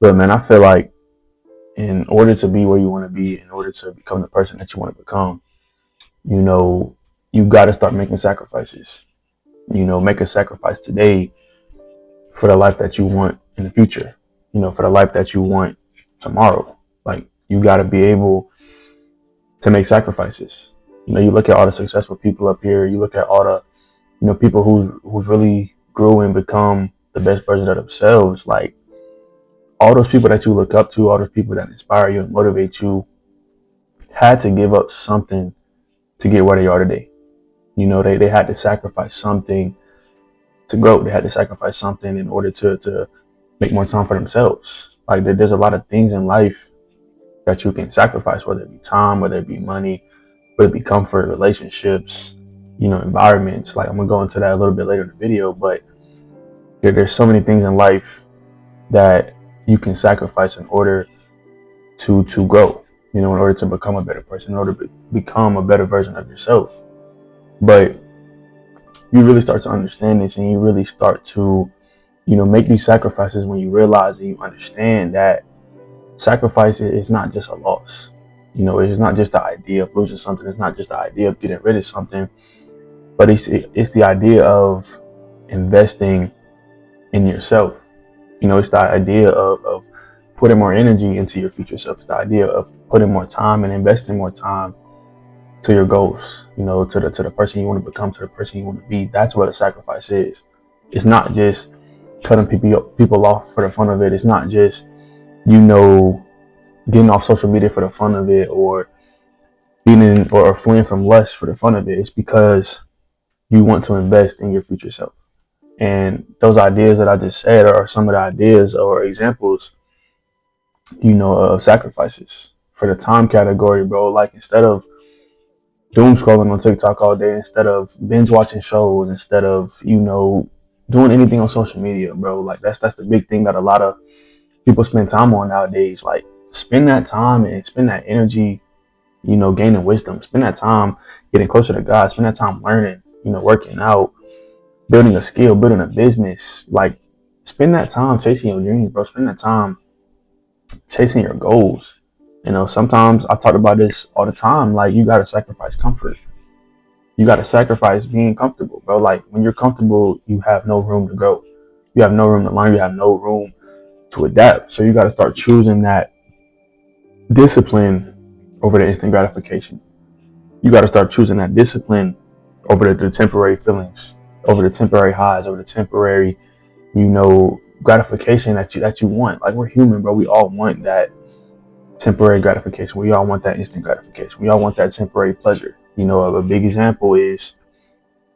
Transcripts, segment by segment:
But man, I feel like in order to be where you want to be, in order to become the person that you want to become, you know, you got to start making sacrifices. Make a sacrifice today for the life that you want in the future. For the life that you want tomorrow. Like you got to be able to make sacrifices. You look at all the successful people up here. You look at all the people who's really grew and become the best version of themselves. Like all those people that you look up to, all those people that inspire you and motivate you, had to give up something to get where they are today. They had to sacrifice something to grow. They had to sacrifice something in order to make more time for themselves. Like there's a lot of things in life that you can sacrifice, whether it be time, whether it be money, whether it be comfort, relationships, environments. Like I'm gonna go into that a little bit later in the video, but there's so many things in life that you can sacrifice in order to grow. In order to become a better person, in order to become a better version of yourself. But you really start to understand this, and you really start to make these sacrifices when you realize and you understand that sacrifice is not just a loss. It's not just the idea of losing something. It's not just the idea of getting rid of something, but it's the idea of investing in yourself. It's the idea of putting more energy into your future self. It's the idea of putting more time and investing more time to your goals. To the person you want to become, to the person you want to be. That's what a sacrifice is. It's not just cutting people off for the fun of it. It's not just getting off social media for the fun of it, or being in or fleeing from lust for the fun of it. It's because you want to invest in your future self. And those ideas that I just said are some of the ideas or examples, of sacrifices. For the time category, bro, like instead of doom scrolling on TikTok all day, instead of binge watching shows, instead of, doing anything on social media, bro, like that's the big thing that a lot of people spend time on nowadays. Like spend that time and spend that energy, gaining wisdom. Spend that time getting closer to God. Spend that time learning, working out, building a skill, building a business. Like spend that time chasing your dreams, bro. Spend that time chasing your goals. Sometimes I talk about this all the time. Like you gotta sacrifice comfort. You gotta sacrifice being comfortable, bro. Like when you're comfortable, you have no room to grow. You have no room to learn. You have no room to adapt. So you gotta start choosing that discipline over the instant gratification. You gotta start choosing that discipline over the temporary feelings, over the temporary highs, over the temporary, gratification that you want. Like we're human, bro. We all want that temporary gratification. We all want that instant gratification. We all want that temporary pleasure. A big example is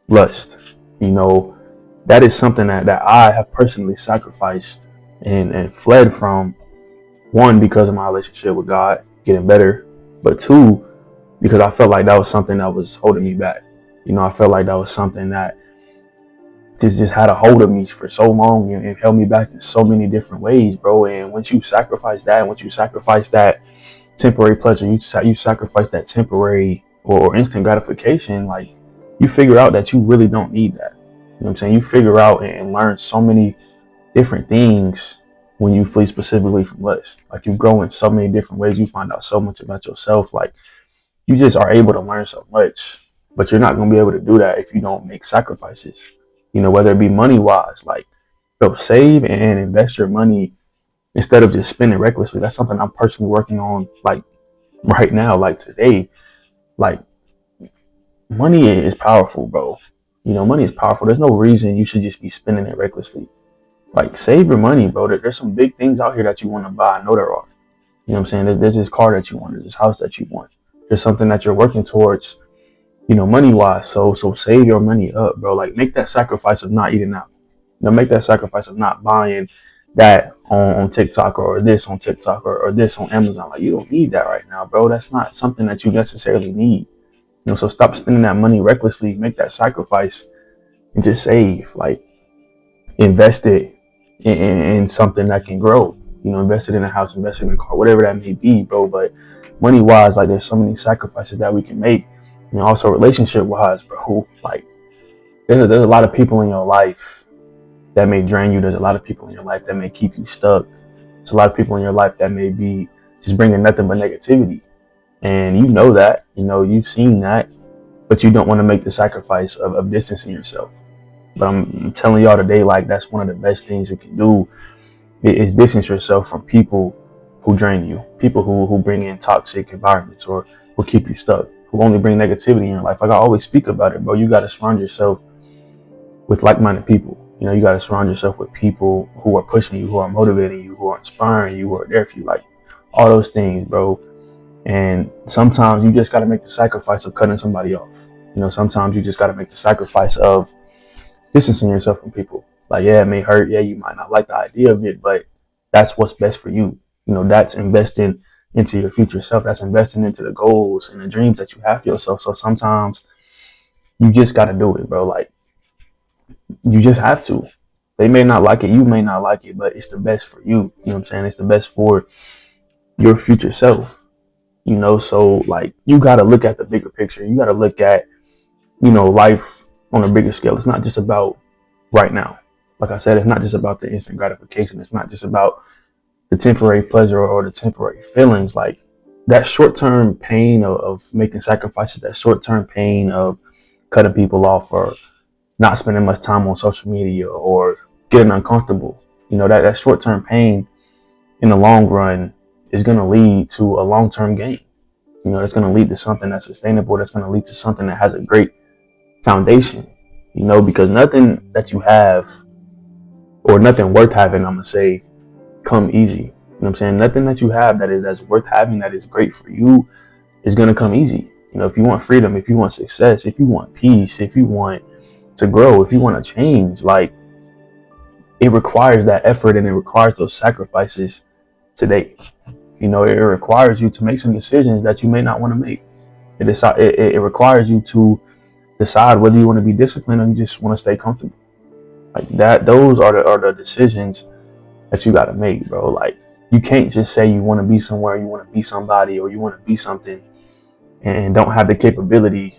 lust. That is something that I have personally sacrificed and fled from. One, because of my relationship with God getting better, but two, because I felt like that was something that was holding me back. I felt like that was something that just had a hold of me for so long and held me back in so many different ways, bro. And once you sacrifice that, once you sacrifice that temporary pleasure, you sacrifice that temporary or instant gratification, like you figure out that you really don't need that. What I'm saying? You figure out and learn so many different things when you flee specifically from lust. Like you grow in so many different ways. You find out so much about yourself. Like you just are able to learn so much, but you're not going to be able to do that if you don't make sacrifices. Whether it be money wise, like save and invest your money instead of just spending recklessly. That's something I'm personally working on, like right now, like today. Like money is powerful, bro. Money is powerful. There's no reason you should just be spending it recklessly. Like save your money, bro. There's some big things out here that you want to buy. I know there are. You know what I'm saying? There's this car that you want. There's this house that you want. There's something that you're working towards, money wise. So save your money up, bro. Like make that sacrifice of not eating out. Make that sacrifice of not buying that on TikTok or this on TikTok or this on Amazon. Like you don't need that right now, bro. That's not something that you necessarily need. So stop spending that money recklessly. Make that sacrifice and just save. Like invest it in something that can grow. Invest it in a house, invest it in a car, whatever that may be, bro. But money wise, like there's so many sacrifices that we can make. Also relationship wise, bro. Like there's a lot of people in your life that may drain you. There's a lot of people in your life that may keep you stuck. There's a lot of people in your life that may be just bringing nothing but negativity. And you know that, you've seen that, but you don't want to make the sacrifice of distancing yourself. But I'm telling y'all today, like, that's one of the best things you can do is distance yourself from people who drain you, people who bring in toxic environments or who keep you stuck, who only bring negativity in your life. Like I always speak about it, bro. You got to surround yourself with like-minded people. You got to surround yourself with people who are pushing you, who are motivating you, who are inspiring you, who are there for you. Like all those things, bro. And sometimes you just got to make the sacrifice of cutting somebody off. Sometimes you just got to make the sacrifice of distancing yourself from people. Like, yeah, it may hurt. Yeah, you might not like the idea of it, but that's what's best for you. That's investing into your future self. That's investing into the goals and the dreams that you have for yourself. So sometimes you just got to do it, bro. Like, you just have to. They may not like it. You may not like it, but it's the best for you. You know what I'm saying? It's the best for your future self. So like, you got to look at the bigger picture. You got to look at, life on a bigger scale. It's not just about right now. Like I said, it's not just about the instant gratification. It's not just about the temporary pleasure or the temporary feelings. Like that short-term pain of making sacrifices, that short-term pain of cutting people off or not spending much time on social media or getting uncomfortable. That short-term pain in the long run is going to lead to a long-term gain. It's going to lead to something that's sustainable. That's going to lead to something that has a great foundation, because nothing that you have or nothing worth having, I'm going to say, come easy. You know what I'm saying? Nothing that you have that's worth having, that is great for you, is going to come easy. If you want freedom, if you want success, if you want peace, if you want to grow, if you want to change, like, it requires that effort and it requires those sacrifices today. It requires you to make some decisions that you may not want to make. It requires you to decide whether you want to be disciplined or you just want to stay comfortable. Like that, those are the decisions that you got to make, bro. Like, you can't just say you want to be somewhere, you want to be somebody, or you want to be something and don't have the capability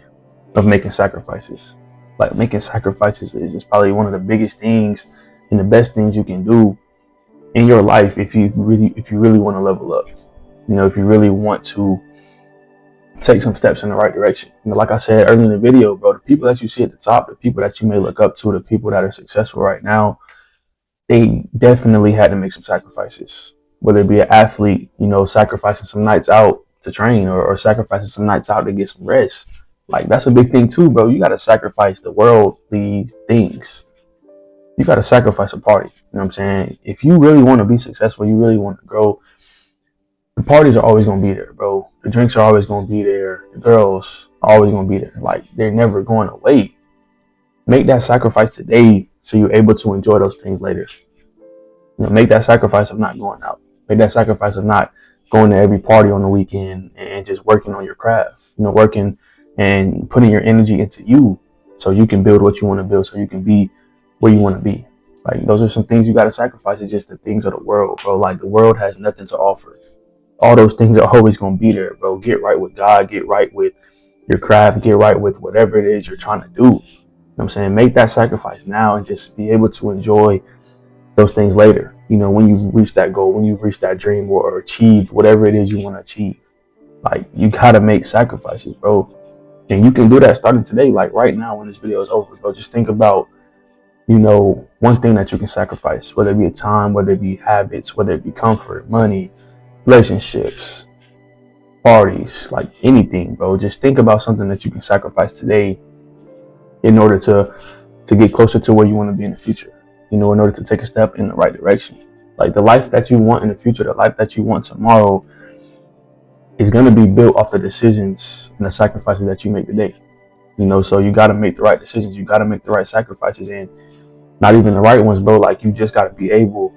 of making sacrifices. Like, making sacrifices is probably one of the biggest things and the best things you can do in your life if you really want to level up. If you really want to take some steps in the right direction. Like I said earlier in the video, bro, the people that you see at the top, the people that you may look up to, the people that are successful right now, they definitely had to make some sacrifices. Whether it be an athlete, sacrificing some nights out to train or sacrificing some nights out to get some rest. Like, that's a big thing too, bro. You got to sacrifice the worldly things. You got to sacrifice a party. You know what I'm saying? If you really want to be successful, you really want to grow, the parties are always going to be there, bro. The drinks are always going to be there. The girls are always going to be there. Like, they're never going away. Make that sacrifice today so you're able to enjoy those things later. Make that sacrifice of not going out. Make that sacrifice of not going to every party on the weekend and just working on your craft. Working and putting your energy into you so you can build what you want to build, so you can be where you want to be. Like, those are some things you got to sacrifice. It's just the things of the world, bro. Like, the world has nothing to offer. All those things are always going to be there, bro. Get right with God. Get right with your craft. Get right with whatever it is you're trying to do. You know what I'm saying? Make that sacrifice now and just be able to enjoy those things later. When you've reached that goal, when you've reached that dream or achieved whatever it is you want to achieve. Like, you got to make sacrifices, bro. And you can do that starting today. Like, right now when this video is over, bro, just think about, one thing that you can sacrifice, whether it be time, whether it be habits, whether it be comfort, money, relationships, parties, like anything, bro. Just think about something that you can sacrifice today in order to get closer to where you want to be in the future. In order to take a step in the right direction. Like, the life that you want in the future, the life that you want tomorrow is going to be built off the decisions and the sacrifices that you make today. So you got to make the right decisions. You got to make the right sacrifices, and not even the right ones, bro. Like, you just got to be able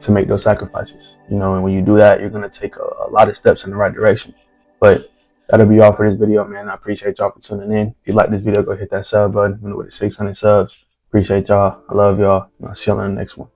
to make those sacrifices, and when you do that, you're going to take a lot of steps in the right direction. But that'll be all for this video, man. I appreciate y'all for tuning in. If you like this video, go hit that sub button. With 600 subs. Appreciate y'all. I love y'all. I'll see y'all in the next one.